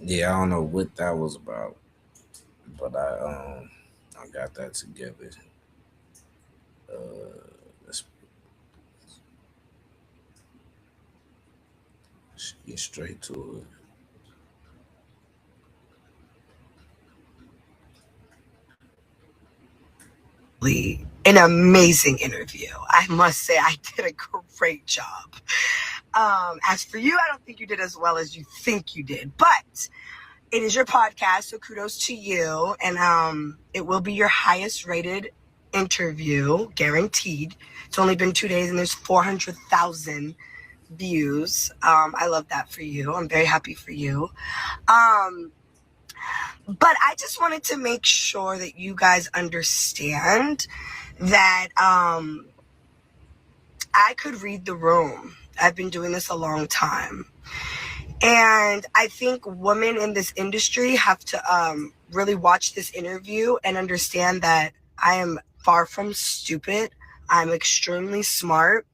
Yeah, I don't know what that was about, but I got that together. Let's get straight to it. An amazing interview. I must say, I did a great job. As for you, I don't think you did as well as you think you did, but it is your podcast, so kudos to you. And it will be your highest rated interview, guaranteed. It's only been 2 days, and there's 400,000 views. I love that for you. I'm very happy for you. Um, but I just wanted to make sure that you guys understand that I could read the room. I've been doing this a long time. And I think women in this industry have to really watch this interview and understand that I am far from stupid. I'm extremely smart.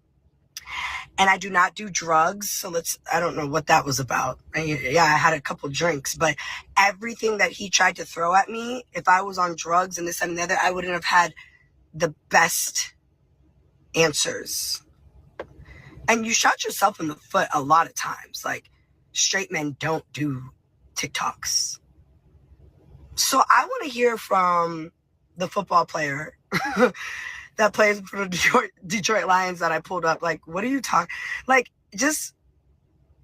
And I do not do drugs. So I don't know what that was about. Yeah, I had a couple drinks, but everything that he tried to throw at me, if I was on drugs and this and the other, I wouldn't have had the best answers. And you shot yourself in the foot a lot of times. Like, straight men don't do TikToks. So I want to hear from the football player that plays for the Detroit Lions that I pulled up. Like, what are you talking? Like, just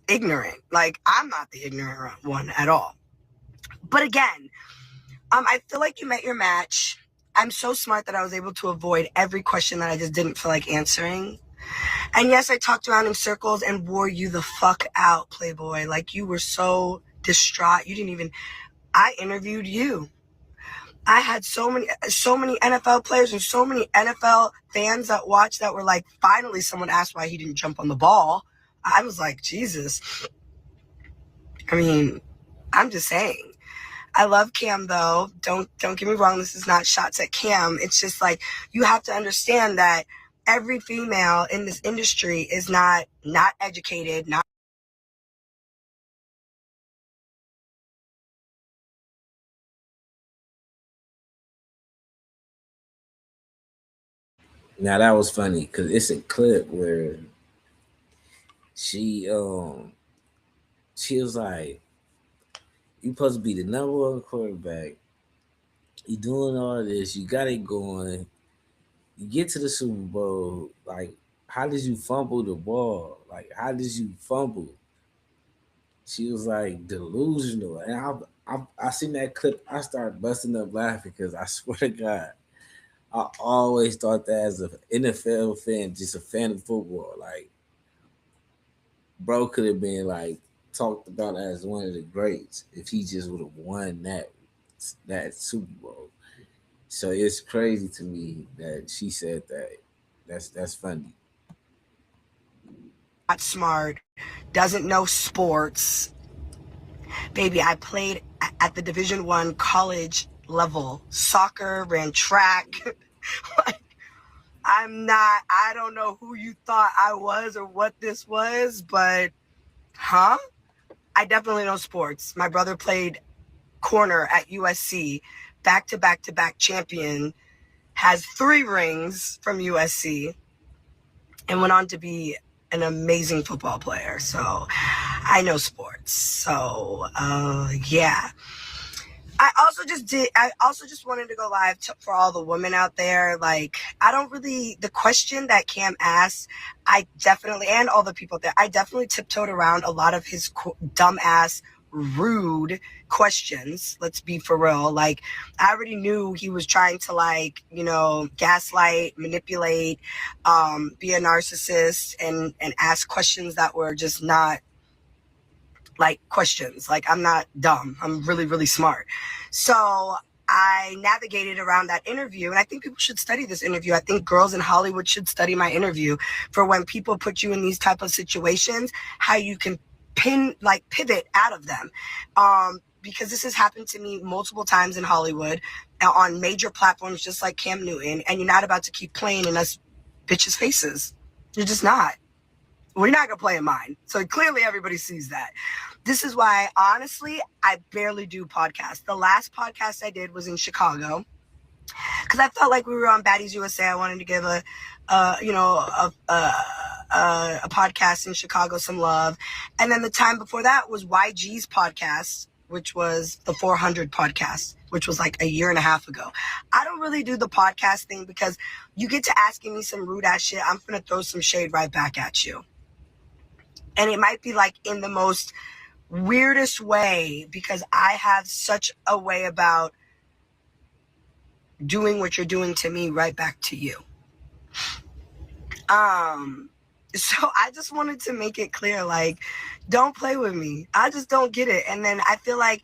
ignorant. Like, I'm not the ignorant one at all. But again, I feel like you met your match. I'm so smart that I was able to avoid every question that I just didn't feel like answering. And yes, I talked around in circles and wore you the fuck out, Playboy. Like, you were so distraught. You didn't even... I interviewed you. I had so many NFL players and so many NFL fans that watched that were like, finally someone asked why he didn't jump on the ball. I was like, Jesus. I mean, I'm just saying. I love Cam though. Don't get me wrong. This is not shots at Cam. It's just like, you have to understand that every female in this industry is not educated, not... Now that was funny because it's a clip where she she was like, "You supposed to be the number one quarterback. You doing all this. You got it going. You get to the Super Bowl. Like, how did you fumble the ball? Like, how did you fumble?" She was like delusional, and I seen that clip. I started busting up laughing because I swear to God, I always thought that as an NFL fan, just a fan of football, like bro could have been like talked about as one of the greats if he just would have won that Super Bowl. So it's crazy to me that she said that. That's funny. not smart, doesn't know sports. Baby, I played at the Division I college level. Soccer, ran track. Like, I don't know who you thought I was or what this was, but huh? I definitely know sports. My brother played corner at USC, back to back to back champion, has 3 rings from USC, and went on to be an amazing football player. So I know sports. So yeah. I also just wanted to go live for all the women out there. Like, the question that Cam asked, I definitely, and all the people there, I definitely tiptoed around a lot of his dumbass, rude questions. Let's be for real. Like, I already knew he was trying to, like, gaslight, manipulate, be a narcissist, and ask questions that were just not like questions. Like, I'm not dumb. I'm really, really smart. So I navigated around that interview, and I think people should study this interview. I think girls in Hollywood should study my interview for when people put you in these type of situations, how you can pivot out of them. Because this has happened to me multiple times in Hollywood on major platforms, just like Cam Newton, and you're not about to keep playing in us bitches' faces. You're just not. We're not going to play in mine. So clearly everybody sees that. This is why, honestly, I barely do podcasts. The last podcast I did was in Chicago because I felt like we were on Baddies USA. I wanted to give a podcast in Chicago some love. And then the time before that was YG's podcast, which was the 400 podcast, which was like a year and a half ago. I don't really do the podcast thing because you get to asking me some rude ass shit. I'm going to throw some shade right back at you. And it might be like in the most weirdest way because I have such a way about doing what you're doing to me right back to you. So I just wanted to make it clear, like, don't play with me. I just don't get it. And then I feel like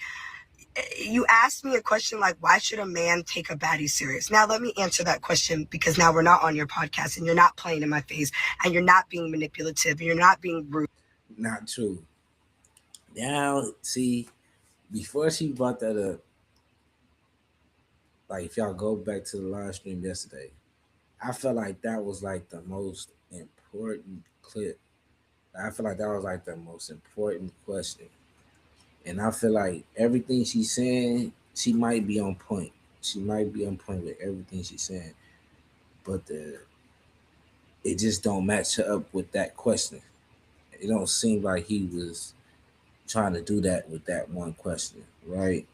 you asked me a question like, why should a man take a baddie serious? Now let me answer that question because now we're not on your podcast and you're not playing in my face and you're not being manipulative and you're not being rude. Not true. Now, see, before she brought that up, like if y'all go back to the live stream yesterday, I felt like that was like the most important clip. I feel like that was like the most important question. And I feel like everything she's saying, she might be on point. She might be on point with everything she's saying. But it just don't match up with that question. It don't seem like he was trying to do that with that one question, right?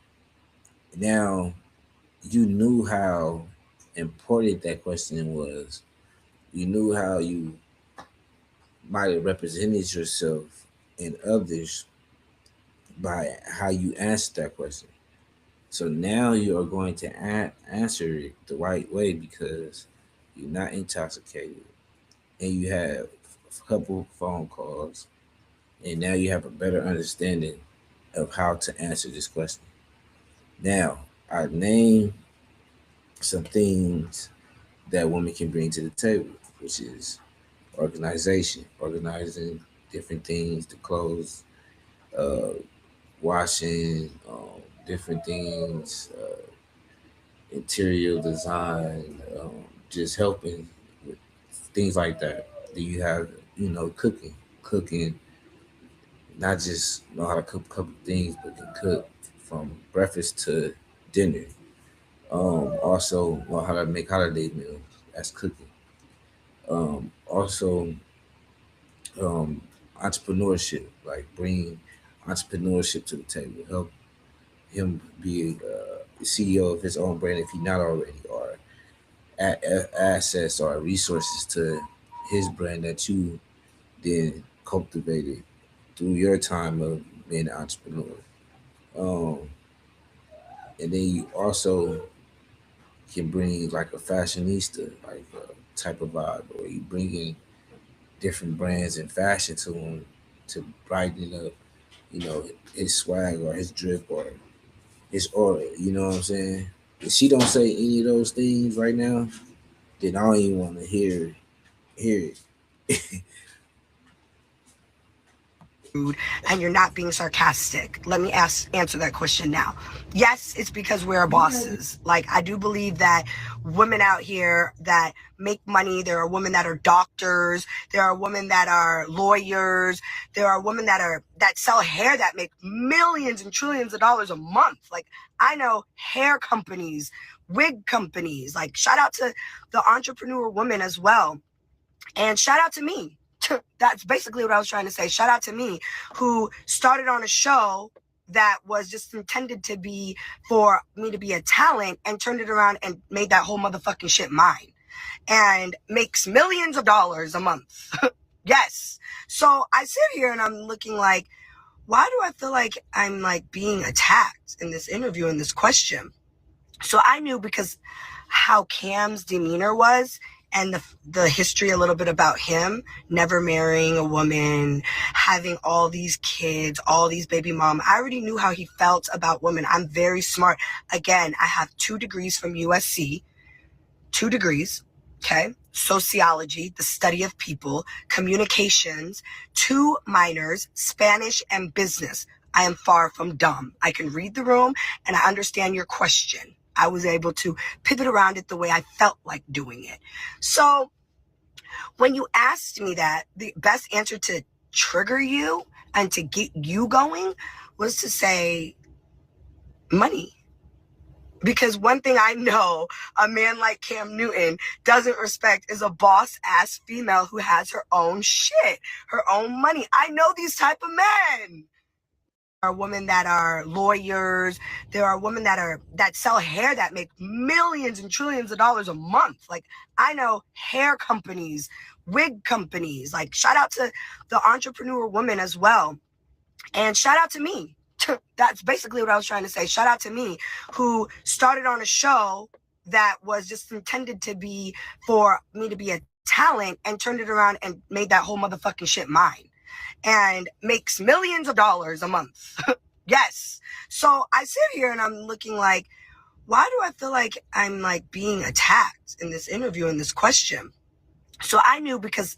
Now, you knew how important that question was. You knew how you might have represented yourself and others by how you answered that question. So now you are going to answer it the right way because you're not intoxicated and you have a couple phone calls and now you have a better understanding of how to answer this question. Now, I name some things that women can bring to the table, which is organizing different things, the clothes, uh, washing, different things, interior design, just helping with things like that. Do you have, cooking, not just know how to cook a couple things, but can cook from breakfast to dinner. Also know how to make holiday meals. That's cooking. Also, um, entrepreneurship, like bring entrepreneurship to the table, help him be the CEO of his own brand if he's not already, or access or resources to his brand that you then cultivated through your time of being an entrepreneur. Um, and then you also can bring like a fashionista, like a type of vibe, or you bring in different brands and fashion to him to brighten up, his swag or his drip or his aura. You know what I'm saying? If she don't say any of those things right now, then I don't even want to hear it. And you're not being sarcastic. Let me answer that question now. Yes, it's because we're bosses. Like, I do believe that women out here that make money, there are women that are doctors, there are women that are lawyers, there are women that sell hair that make millions and trillions of dollars a month. Like, I know hair companies, wig companies. Like, shout out to the entrepreneur woman as well. And shout out to me. That's basically what I was trying to say. Shout out to me, who started on a show that was just intended to be for me to be a talent and turned it around and made that whole motherfucking shit mine and makes millions of dollars a month. Yes. So I sit here and I'm looking like, why do I feel like I'm like being attacked in this interview, in this question? So I knew because how Cam's demeanor was and the history a little bit about him, never marrying a woman, having all these kids, all these baby mom. I already knew how he felt about women. I'm very smart. Again, I have 2 degrees from USC, 2 degrees, okay? Sociology, the study of people, communications, 2 minors, Spanish and business. I am far from dumb. I can read the room and I understand your question. I was able to pivot around it the way I felt like doing it. So When you asked me that, the best answer to trigger you and to get you going was to say money. Because one thing I know a man like Cam Newton doesn't respect is a boss ass female who has her own shit, her own money. I know these type of men. There are women that are lawyers. There are women that sell hair that make millions and trillions of dollars a month. Like, I know hair companies, wig companies. Like, shout out to the entrepreneur woman as well. And shout out to me. That's basically what I was trying to say. Shout out to me, who started on a show that was just intended to be for me to be a talent and turned it around and made that whole motherfucking shit mine and makes millions of dollars a month. Yes. So I sit here and I'm looking like, why do I feel like I'm like being attacked in this interview, in this question? So I knew, because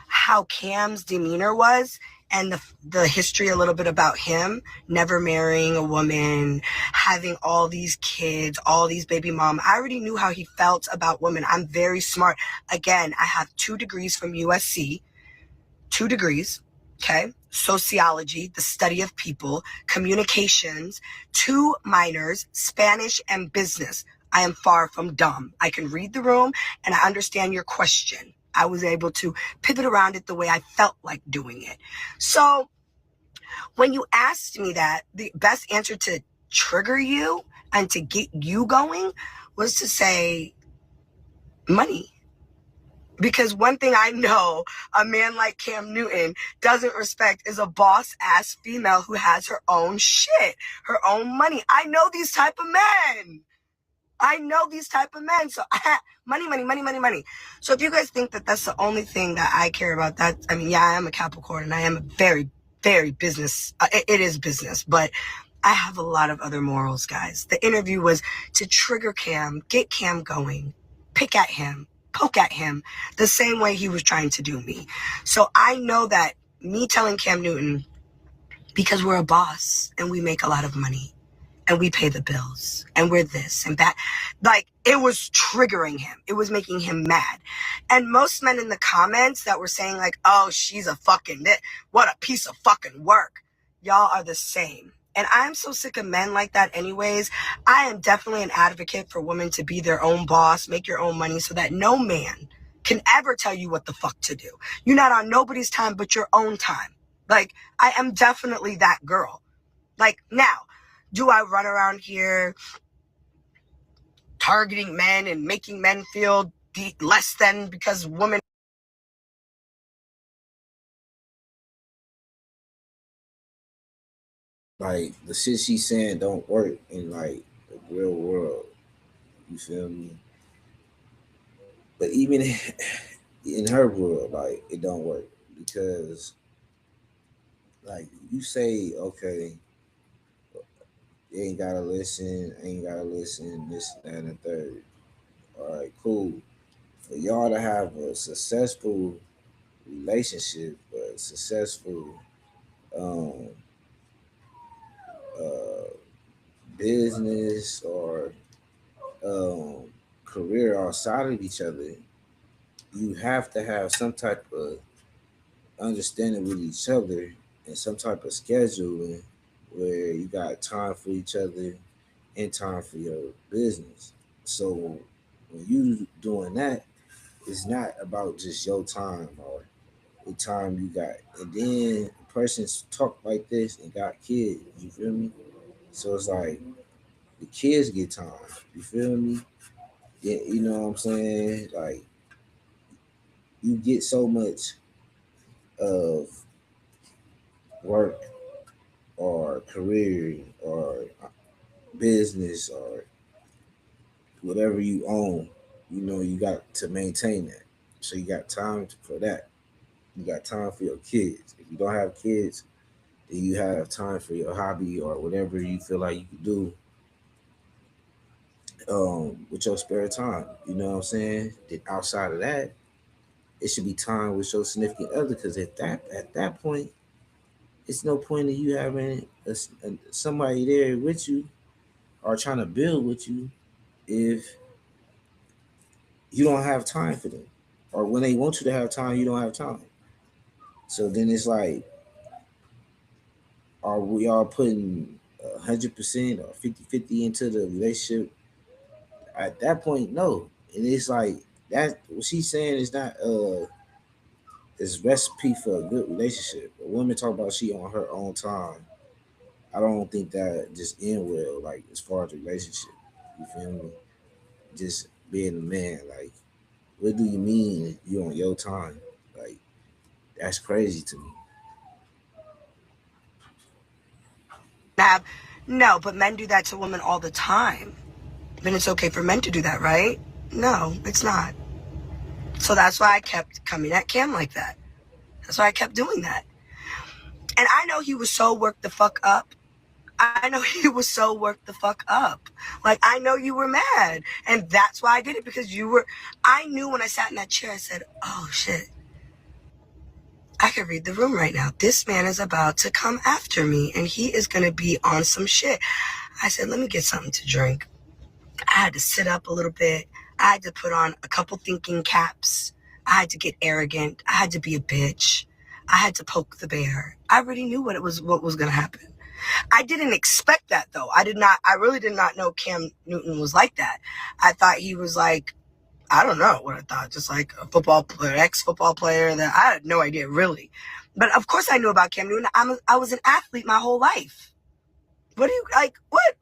how Cam's demeanor was and the history a little bit about him, never marrying a woman, having all these kids, all these baby mom. I already knew how he felt about women. I'm very smart. Again, I have 2 degrees from USC, 2 degrees. Okay. Sociology, the study of people, communications, 2 minors, Spanish and business. I am far from dumb. I can read the room and I understand your question. I was able to pivot around it the way I felt like doing it. So when you asked me that, the best answer to trigger you and to get you going was to say money. Because one thing I know a man like Cam Newton doesn't respect is a boss ass female who has her own shit, her own money. I know these type of men. I know these type of men. So money, money, money, money, money. So if you guys think that that's the only thing that I care about, that, I mean, yeah, I am a Capricorn and I am a very, very business. It is business, but I have a lot of other morals, guys. The interview was to trigger Cam, get Cam going, pick at him, poke at him the same way he was trying to do me. So I know that me telling Cam Newton, because we're a boss and we make a lot of money and we pay the bills and we're this and that, like, it was triggering him. It was making him mad. And most men in the comments that were saying like, oh, she's a fucking, what a piece of fucking work. Y'all are the same. And I'm so sick of men like that anyways. I am definitely an advocate for women to be their own boss, make your own money, so that no man can ever tell you what the fuck to do. You're not on nobody's time but your own time. Like, I am definitely that girl. Like, now, do I run around here targeting men and making men feel less than because women? Like the shit she's saying don't work in like the real world. You feel me? But even in her world, like it don't work because like you say, okay, you ain't gotta listen, ain't gotta listen, this, that, and the third. All right, cool. For y'all to have a successful relationship, a successful um, uh, business or um, career outside of each other, you have to have some type of understanding with each other and some type of scheduling where you got time for each other and time for your business. So when you doing that, it's not about just your time or the time you got. And then a person's talk like this and got kids, you feel me? So it's like the kids get time, you feel me? Yeah, you know what I'm saying? Like you get so much of work or career or business or whatever you own, you know, you got to maintain that. So you got time for that. You got time for your kids. If you don't have kids, then you have time for your hobby or whatever you feel like you can do with your spare time. You know what I'm saying? Then outside of that, it should be time with your significant other because at that point, it's no point in you having somebody there with you or trying to build with you if you don't have time for them. or when they want you to have time, you don't have time. So then it's like, are we all putting 100% or 50-50 into the relationship? At that point, no. And it's like that. What she's saying is not is recipe for a good relationship. A woman talk about she on her own time. I don't think that just end well. Like as far as the relationship, you feel me? Just being a man. Like, what do you mean you on your time? Like that's crazy to me. Have no, but men do that to women all the time. Then it's okay for men to do that, right? No, it's not. So that's why I kept coming at Cam like that. That's why I kept doing that. And I know he was so worked the fuck up. I know he was so worked the fuck up. Like, I know you were mad. And that's why I did it, because you were. I knew when I sat in that chair, I said, oh shit, I can read the room right now. This man is about to come after me and he is going to be on some shit. I said, let me get something to drink. I had to sit up a little bit. I had to put on a couple thinking caps. I had to get arrogant. I had to be a bitch. I had to poke the bear. I already knew what was going to happen. I didn't expect that though. I really did not know Cam Newton was like that. I thought he was like, I don't know what I thought, just like a football player, ex-football player that I had no idea really. But of course I knew about Cam Newton. I was an athlete my whole life. What do you, like, what?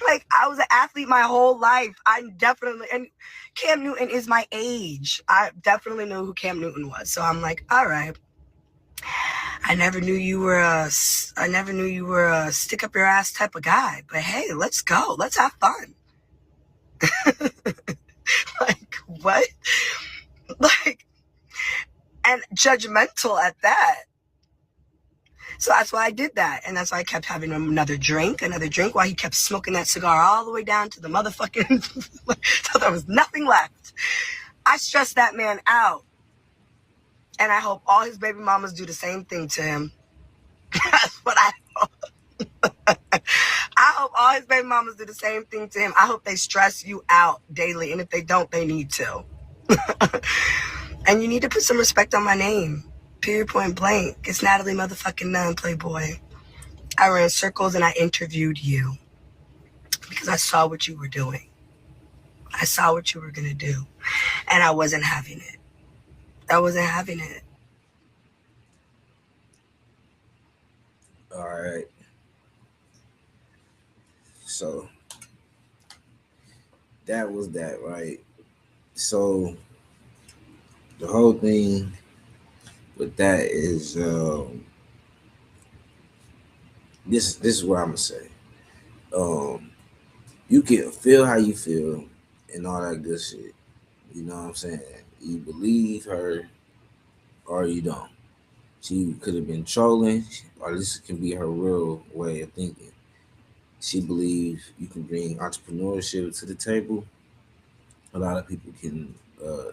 Like, I was an athlete my whole life. And Cam Newton is my age. I definitely knew who Cam Newton was. So I'm like, all right. I never knew you were a stick up your ass type of guy. But hey, let's go. Let's have fun. Like, what? Like, and judgmental at that. So that's why I did that. And that's why I kept having another drink, while he kept smoking that cigar all the way down to the motherfucking, so there was nothing left. I stressed that man out. And I hope all his baby mamas do the same thing to him. That's what I hope. I hope all his baby mamas do the same thing to him. I hope they stress you out daily. And if they don't, they need to. And you need to put some respect on my name. Period, point blank. It's Natalie motherfucking Nunn, Playboy. I ran circles and I interviewed you because I saw what you were doing. I saw what you were going to do. And I wasn't having it. I wasn't having it. All right. So that was that, right? So the whole thing with that is this is what I'm gonna say. Um, you can feel how you feel and all that good shit. You know what I'm saying? You believe her or you don't. She could have been trolling, or this can be her real way of thinking. She believes you can bring entrepreneurship to the table. A lot of people can uh,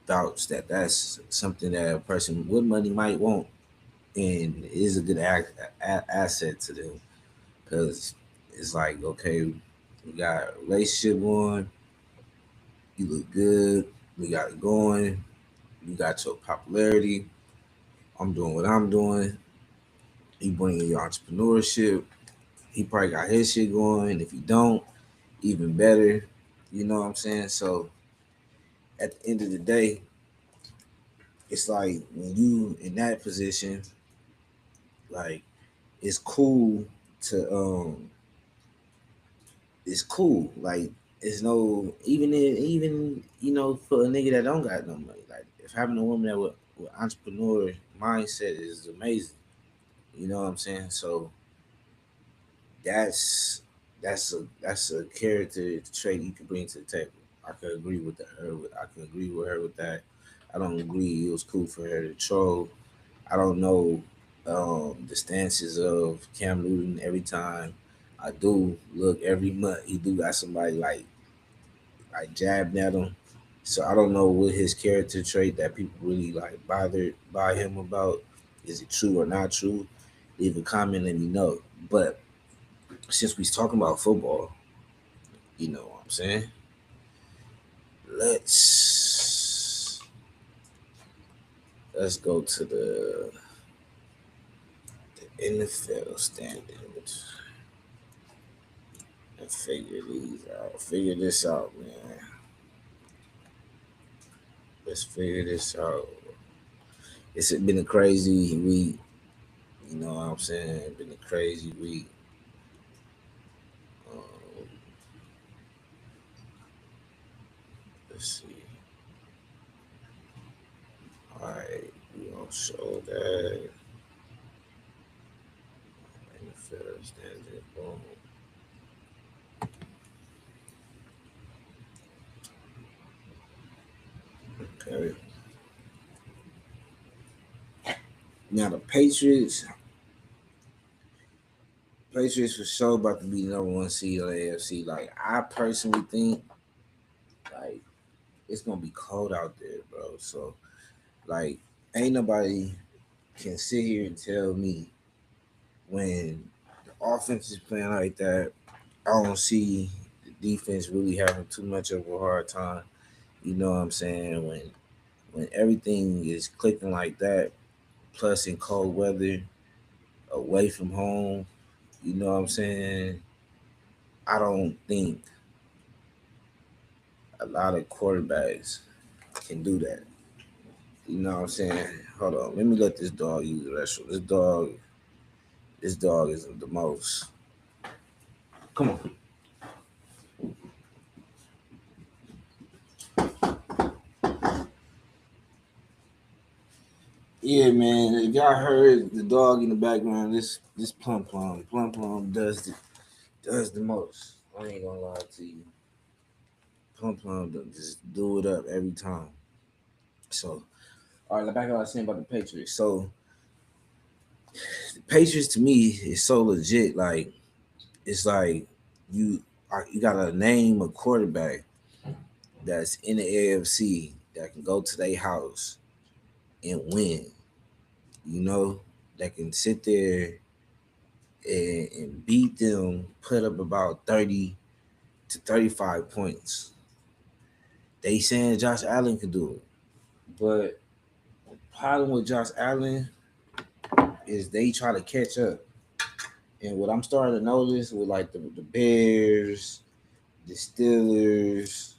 vouch that that's something that a person with money might want, and is a good asset to them because it's like, okay, we got a relationship going, you look good, we got it going, you got your popularity, I'm doing what I'm doing, you bring in your entrepreneurship, he probably got his shit going. If you don't, even better. You know what I'm saying? So at the end of the day, it's like when you in that position, like it's cool to it's cool. Like it's no even you know for a nigga that don't got no money. Like if having a woman that with entrepreneur mindset is amazing. You know what I'm saying? So that's that's a character trait you can bring to the table. I can agree with her. I can agree with her with that. I don't agree. It was cool for her to troll. I don't know the stances of Cam Newton every time. I do look every month. He do got somebody like jabbed at him. So I don't know what his character trait that people really like bothered by him about. Is it true or not true? Leave a comment, let me know. But since we talking about football, you know what I'm saying? Let's let's go to the NFL standings and figure these out. Figure this out, man. Let's figure this out. It's been a crazy week. You know what I'm saying? It's been a crazy week. Um, let's see. All right, we gonna show that NFL standing. Boom. Okay. Now the Patriots for sure about to be the number one seed on the AFC. Like I personally think, like it's gonna be cold out there, bro. So like, ain't nobody can sit here and tell me when the offense is playing like that. I don't see the defense really having too much of a hard time. You know what I'm saying? When everything is clicking like that, plus in cold weather, away from home, you know what I'm saying? I don't think a lot of quarterbacks can do that. You know what I'm saying? Hold on, let me let this dog use the restroom. This dog is the most. Come on. Yeah, man. If y'all heard the dog in the background, this Plum does the most. I ain't gonna lie to you. Plum just do it up every time. So, all right, back to what I was saying about the Patriots. So, the Patriots to me is so legit. Like, it's like you you gotta name a quarterback that's in the AFC that can go to their house and win. You know, that can sit there and beat them, put up about 30 to 35 points. They saying Josh Allen could do it, but the problem with Josh Allen is they try to catch up. And what I'm starting to notice with like the Bears, the Steelers,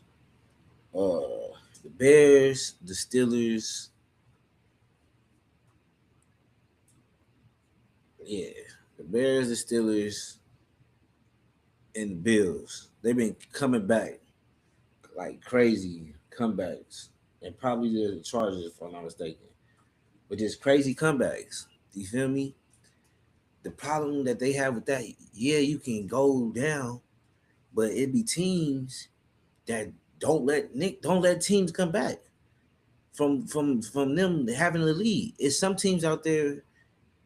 the Bears, the Steelers, yeah, the Bears, the Steelers, and the Bills. They've been coming back like crazy comebacks, and probably the Chargers, if I'm not mistaken. But just crazy comebacks. You feel me? The problem that they have with that, yeah, you can go down, but it be teams that don't let teams come back from them having the lead. It's some teams out there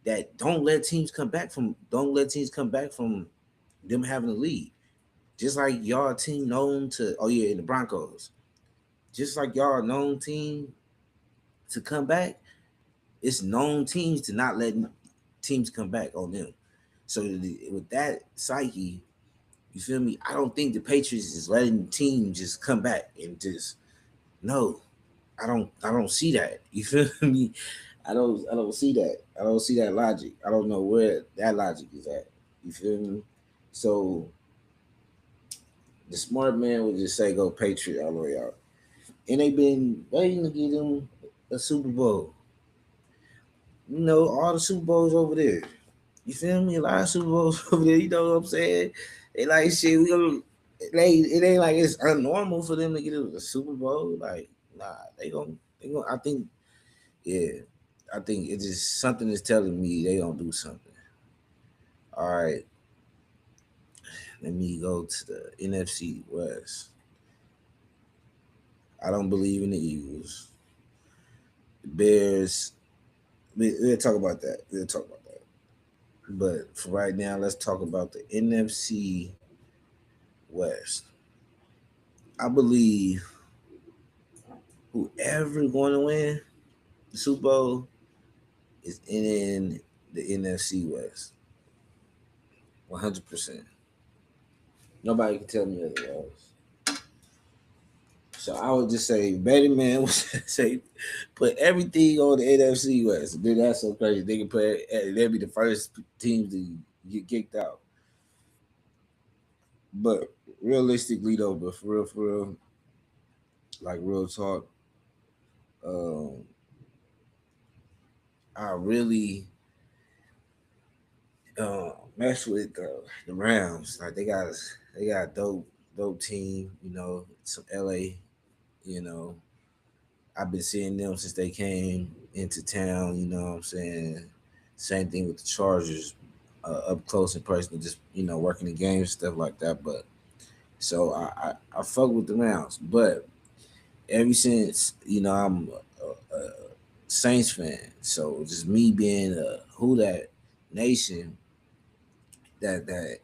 that don't let teams come back from them having the lead. Just like y'all team known to in the Broncos. Just like y'all known team to come back, it's known teams to not let teams come back on them. So with that psyche, you feel me? I don't think the Patriots is letting the team just come back and just no. I don't see that. You feel me? I don't see that. I don't see that logic. I don't know where that logic is at. You feel me? So the smart man would just say go Patriot all the way out. And they've been waiting to get them a Super Bowl. You know, all the Super Bowls over there. You feel me? A lot of Super Bowls over there. You know what I'm saying? They like shit. We gonna. It ain't like it's unnormal for them to get a Super Bowl. Like, nah, they gonna. I think, yeah, I think it just something is telling me they gonna do something. All right, let me go to the NFC West. I don't believe in the Eagles. The Bears. We'll talk about that. We'll talk about that. But for right now, let's talk about the NFC West. I believe whoever going to win the Super Bowl is in the NFC West. 100%. Nobody can tell me otherwise. So I would just say, Betty Man would say, put everything on the NFC West. Dude, that's so crazy. They can play, they'll be the first team to get kicked out. But realistically, though, but for real, like real talk, um, I really mess with the Rams. Like they got a dope team. You know, some LA. You know, I've been seeing them since they came into town. You know what I'm saying? Same thing with the Chargers, up close and personal, just working the games stuff like that. But so I fuck with the Rams, but ever since I'm a Saints fan, so just me being a who that nation that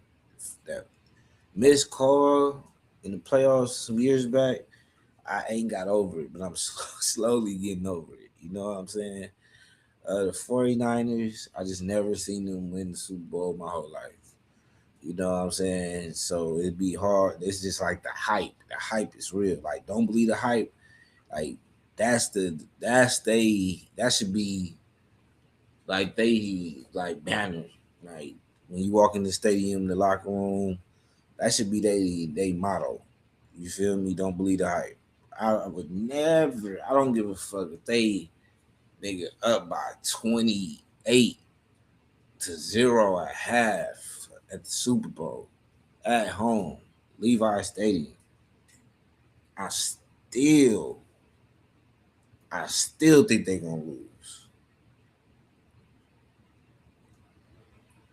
missed Carl in the playoffs some years back. I ain't got over it, but I'm slowly getting over it. You know what I'm saying? The 49ers, I just never seen them win the Super Bowl my whole life. You know what I'm saying? So it'd be hard. It's just like the hype. The hype is real. Like, don't believe the hype. Like, that should be like banner. Like when you walk in the stadium, the locker room, that should be they motto. You feel me? Don't believe the hype. I would never. I don't give a fuck if they up by 28-0 at half at the Super Bowl at home, Levi Stadium. I still, I still think they gonna lose.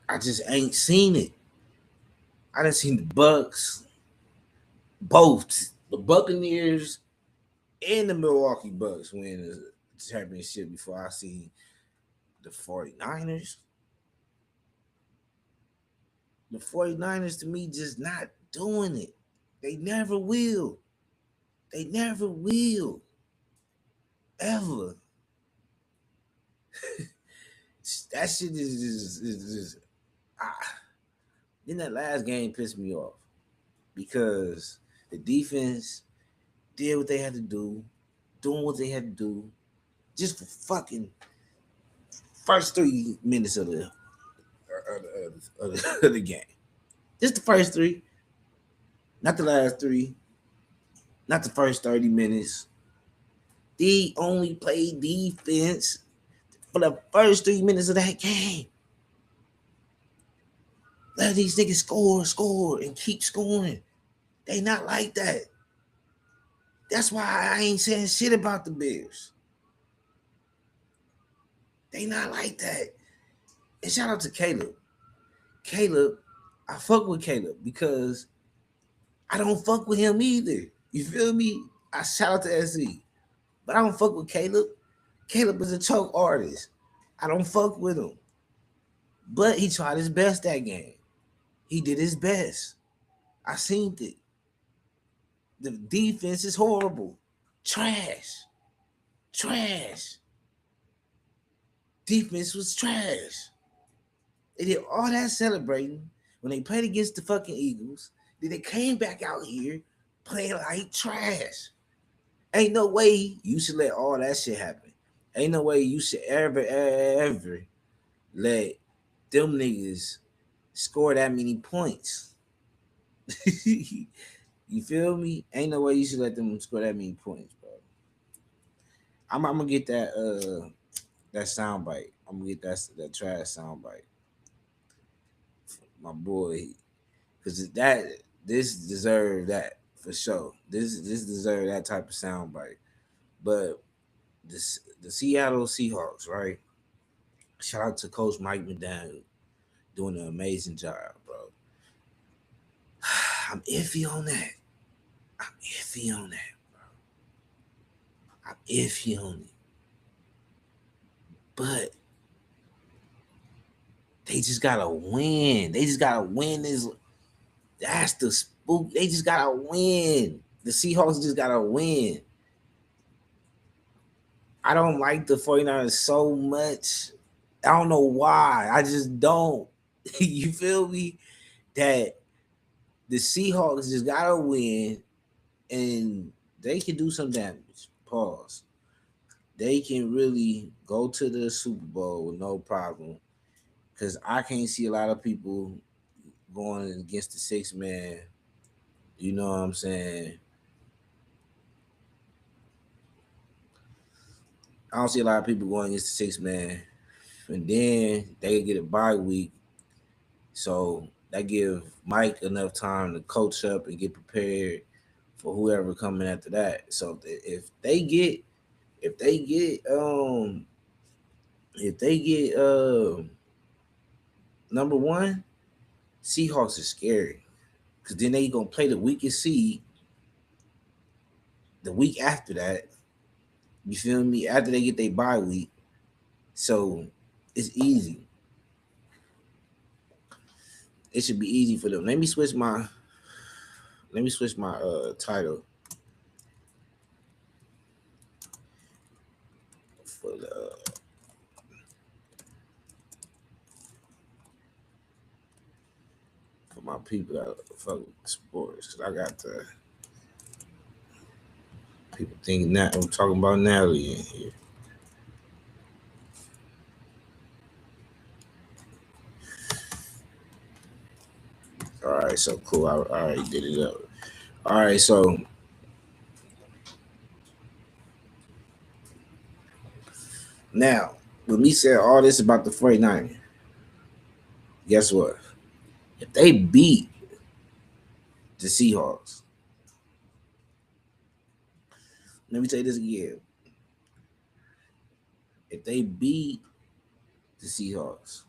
I just ain't seen it. I done seen the Bucks, both the Buccaneers and the Milwaukee Bucks win the championship before I seen the 49ers. The 49ers to me just not doing it. They never will. They never will. Ever. That shit is ah. Then that last game pissed me off because the defense did what they had to do, doing what they had to do, just for fucking first 3 minutes of the game. Just the first three, not the last three, not the first 30 minutes. They only played defense for the first 3 minutes of that game. Let these niggas score, and keep scoring. They not like that. That's why I ain't saying shit about the Bears. They not like that. And shout out to Caleb. Caleb, I fuck with Caleb because I don't fuck with him either. You feel me? I shout out to SC. But I don't fuck with Caleb. Caleb is a choke artist. I don't fuck with him. But he tried his best that game. He did his best. I seen it. The defense is horrible. Trash. Trash. Defense was trash. They did all that celebrating when they played against the fucking Eagles. Then they came back out here playing like trash. Ain't no way you should let all that shit happen. Ain't no way you should ever let them niggas score that many points. You feel me? Ain't no way you should let them score that many points, bro. I'm gonna get that sound bite. I'm gonna get that trash sound bite. My boy, because this deserve that for sure. This deserve that type of sound bite. But the Seattle Seahawks, right? Shout out to Coach Mike McDaniel doing an amazing job, bro. I'm iffy on that. I'm iffy on that. I'm iffy on it. But they just gotta win. They just gotta win this. That's the spook. They just gotta win. The Seahawks just gotta win. I don't like the 49ers so much. I don't know why. I just don't. You feel me? That the Seahawks just gotta win and they can do some damage. Pause. They can really go to the Super Bowl with no problem. Because I can't see a lot of people going against the 6 man. You know what I'm saying? I don't see a lot of people going against the 6 man. And then they get a bye week. So that give Mike enough time to coach up and get prepared for whoever coming after that. So if they get if they get number one, Seahawks are scary. Cause then they gonna play the weakest seed the week after that. You feel me? After they get their bye week. So it's easy. It should be easy for them. Let me switch my title for the for my people that fuck with sports. I got the people thinking that I'm talking about Natalie in here. All right, so cool. I already did it up. All right, so now when me said all this about the 49ers, guess what? If they beat the Seahawks, let me say this again. If they beat the Seahawks,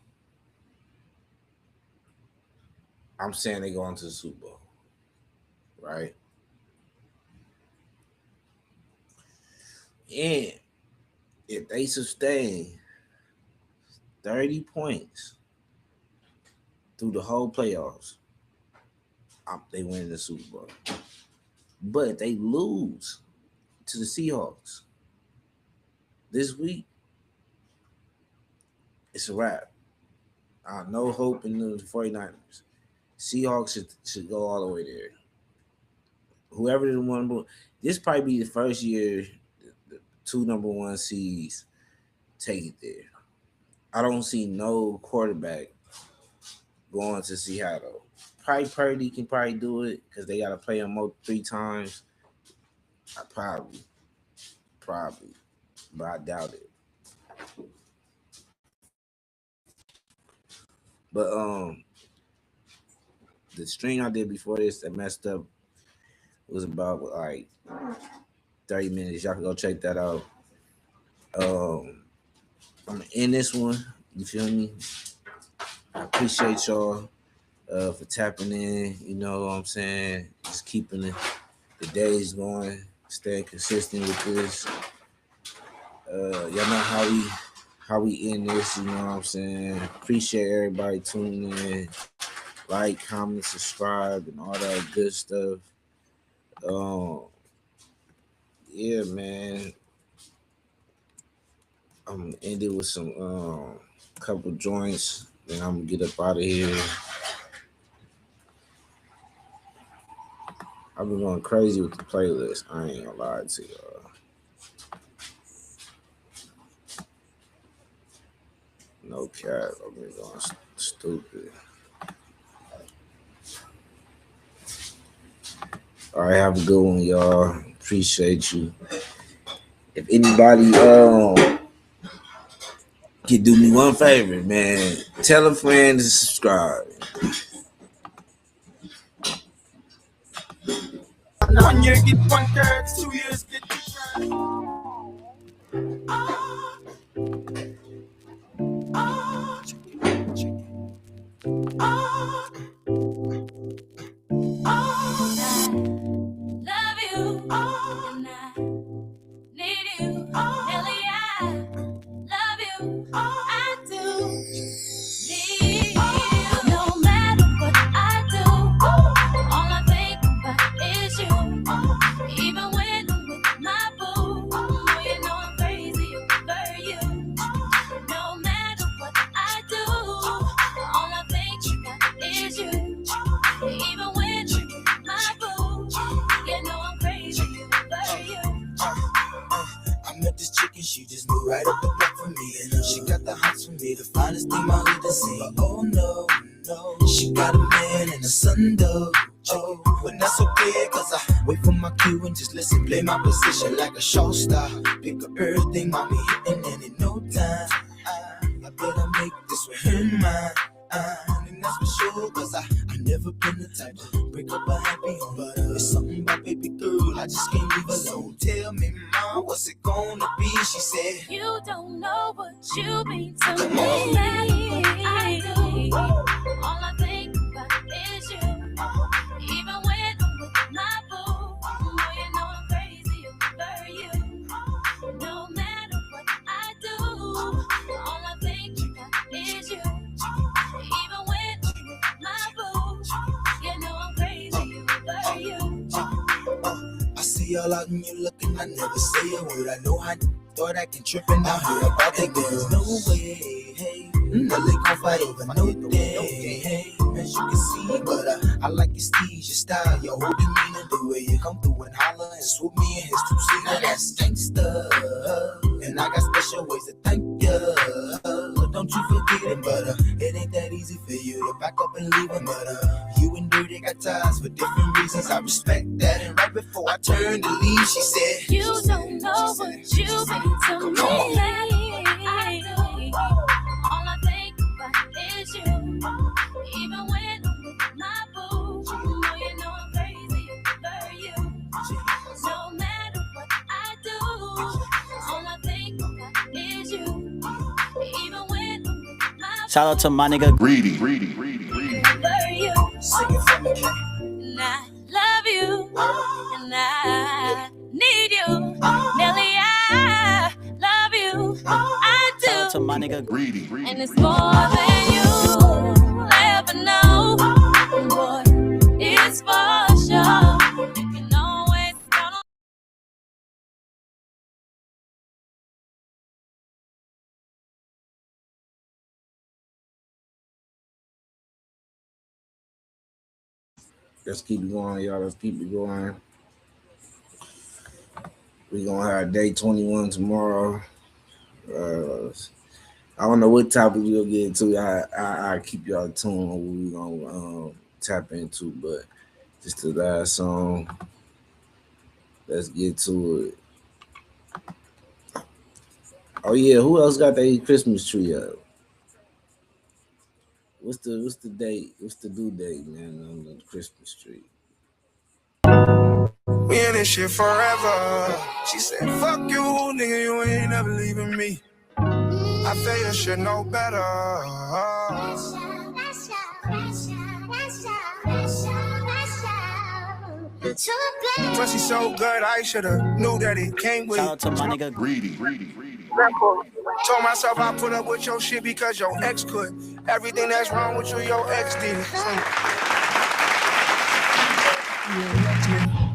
I'm saying they go into the Super Bowl, right? And if they sustain 30 points through the whole playoffs, they win the Super Bowl. But if they lose to the Seahawks this week, it's a wrap. No hope in the 49ers. Seahawks should go all the way there. Whoever the one, this probably be the first year the two number one seeds take it there. I don't see no quarterback going to Seattle. Probably Purdy can probably do it because they got to play him 3 times. Probably, but I doubt it. But the stream I did before this that messed up was about like 30 minutes. Y'all can go check that out. I'm gonna end this one. You feel me? I appreciate y'all for tapping in. You know what I'm saying? Just keeping the days going, staying consistent with this. Y'all know how we end this. You know what I'm saying? Appreciate everybody tuning in. Like, comment, subscribe, and all that good stuff. Yeah, man. I'm gonna end it with some couple joints, then I'm gonna get up out of here. I've been going crazy with the playlist. I ain't gonna lie to y'all. No cap, I've been going stupid. All right, have a good one, y'all. Appreciate you. If anybody can do me one favor, man, tell a friend to subscribe. 1 year get 1/3, 2 years get 2/3. Love you, and I need you, Nelly. I love you, I do need you. No matter what I do, all I think about is you. Even when and she just moved right up the block for me. And she got the hots for me, the finest thing my hood has seen. But oh no, she got a man and a son though. Oh, but that's okay, cause I wait for my cue and just listen, play my position like a show star. Pick up everything, mommy hitting, and in no time I better make this with her mine. And that's for sure, cause I never been the type to break up a happy home. But it's something about baby girl, I just can't leave alone. Tell me, mom, what's it gonna be? She said, you don't know what you mean to me. I do. All I think about is you. Even when I'm with my boo, oh, you know I'm crazy over you. No matter what I do, all I think about is you. Even when I'm with my boo, you know I'm crazy over you. I see y'all out and you looking, I never say a word. I know I thought I can trip and I heard about that girl. No way, hey, Natalie gon' fight over no day, hey. As you can see, but I like your steez, your style, your whole demeanor, the way you come through and holler and swoop me in his two-seater. That's gangsta, and I got special ways to thank you. Don't you forget it, but it ain't that easy for you to back up and leave him. But you and Dirty got ties for different reasons. I respect that. And right before I turned to leave, she said, you don't know what you mean to me. I do. All I think about is you. Even when I'm with my boo, oh, you know I'm crazy over you. No matter what I do, all I think about is you. Even when I'm with my boo. Shout out to my nigga Greedy. Over you. sing it for me, Kay. And I love you, and I need you. Nelly, I love you. I do. Shout out to my nigga Greedy. And it's more than you ever know. Boy, it's for sure. You can always count on. Let's keep it going, y'all. Let's keep it going. We're gonna have day 21 tomorrow. I don't know what topic we'll get into. I keep y'all tuned on what we're gonna tap into, but just the last song. Let's get to it. Oh yeah, who else got their Christmas tree up? What's the date? What's the due date, man, on the Christmas tree? We in this shit forever. She said, fuck you, nigga, you ain't never leaving me. I feel you should know better. Pussy so good, I should've knew that it came with. Shout out to my nigga Greedy. Told myself I put up with your shit because your ex could. Everything that's wrong with you, your ex did.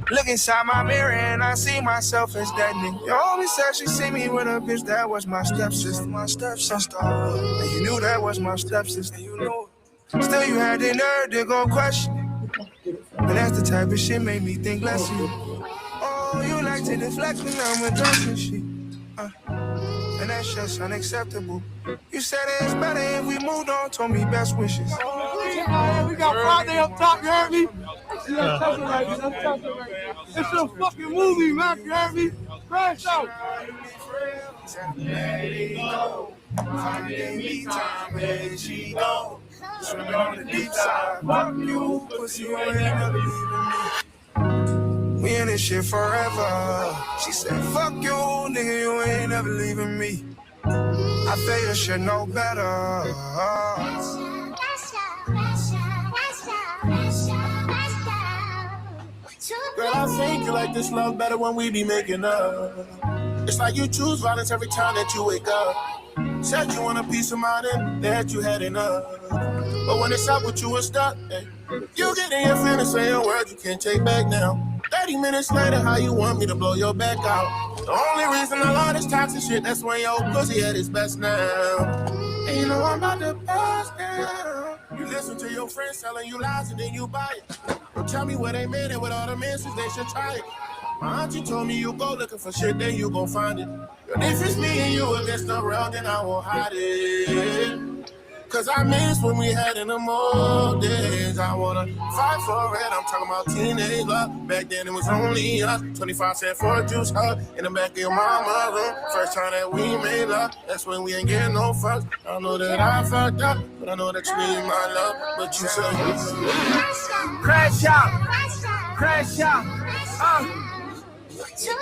Look inside my mirror and I see myself as that nigga. Your homie said she see me with a bitch that was my stepsister. My stepsister. And you knew that was my stepsister. You knew it. Still you had the nerve to go question. But that's the type of shit made me think less of you. Oh, you like to deflect when I'm addressing shit. And that's just unacceptable. You said it's better if we moved on, told me best wishes. We got Friday up top, you heard me? Yeah, talking right. It's a fucking movie, man, you heard me? Crash out. Let it go. Finding me time, let she go. Swimming on the deep side. Fuck you, pussy, you ain't never leaving me. We in this shit forever. She said, fuck you, nigga, you ain't never leaving me. I feel you should know better. Girl, I think you like this love better when we be making up. It's like you choose violence every time that you wake up. Said you want a piece of mine and that you had enough. But when it's up with you, it's stuck. Hey. You get in your feelings, saying words you can't take back now. 30 minutes later, how you want me to blow your back out? The only reason I love this toxic shit, that's when your pussy at its best now. And you know I'm about to bust down. You listen to your friends telling you lies and then you buy it. Well, tell me where they made it with all the mentions, they should try it. My auntie told me you go looking for shit, then you gon' find it. But if it's me and you against the world, then I won't hide it. Cause I miss when we had in the old days. I wanna fight for it. I'm talking about teenage love. Back then it was only us. 25 cents for a juice hug in the back of your mama's room. First time that we made love. That's when we ain't getting no fucks. I know that I fucked up, but I know that you need my love. But you said Crash out, crash out.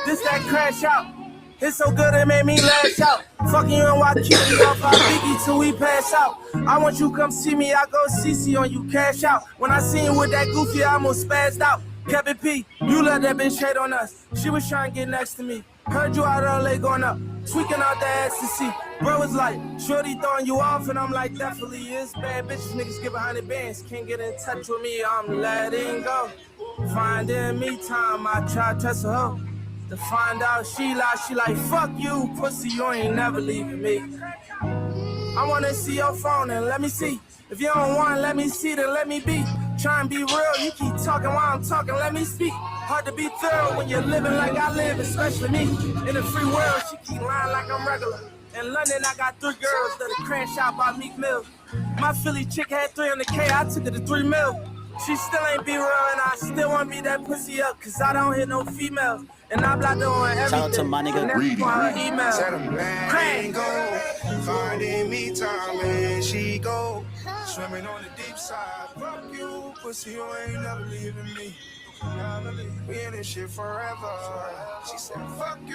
This that crash out. It's so good it made me lash out. Fucking you and YQ off our biggie till we pass out. I want you come see me, I go CC on you, cash out. When I seen you with that goofy, I almost spazzed out. Kevin P, you let that bitch hate on us. She was trying to get next to me. Heard you out LA going up, tweaking out the ass to see. Bro was like, shorty throwing you off, and I'm like, definitely is bad bitches. Niggas get 100 bands, can't get in touch with me, I'm letting go. Finding me time, I try to trust her. To find out she like, fuck you, pussy, you ain't never leaving me. I wanna see your phone and let me see. If you don't want, let me see, then let me be. Try and be real, you keep talking while I'm talking, let me speak. Hard to be thorough when you're living like I live, especially me. In the free world, she keep lying like I'm regular. In London, I got 3 girls that are crash out by Meek Mill. My Philly chick had 300K, I took her to 3 mil. She still ain't be real, and I still want to beat that pussy up, cause I don't hit no females. And I'm not doing everything. Shout out to my nigga Greedy. Email. Go, finding me time and she go. Swimming on the deep side. Fuck you, pussy, you ain't never leaving me. We in this shit forever. She said, fuck you.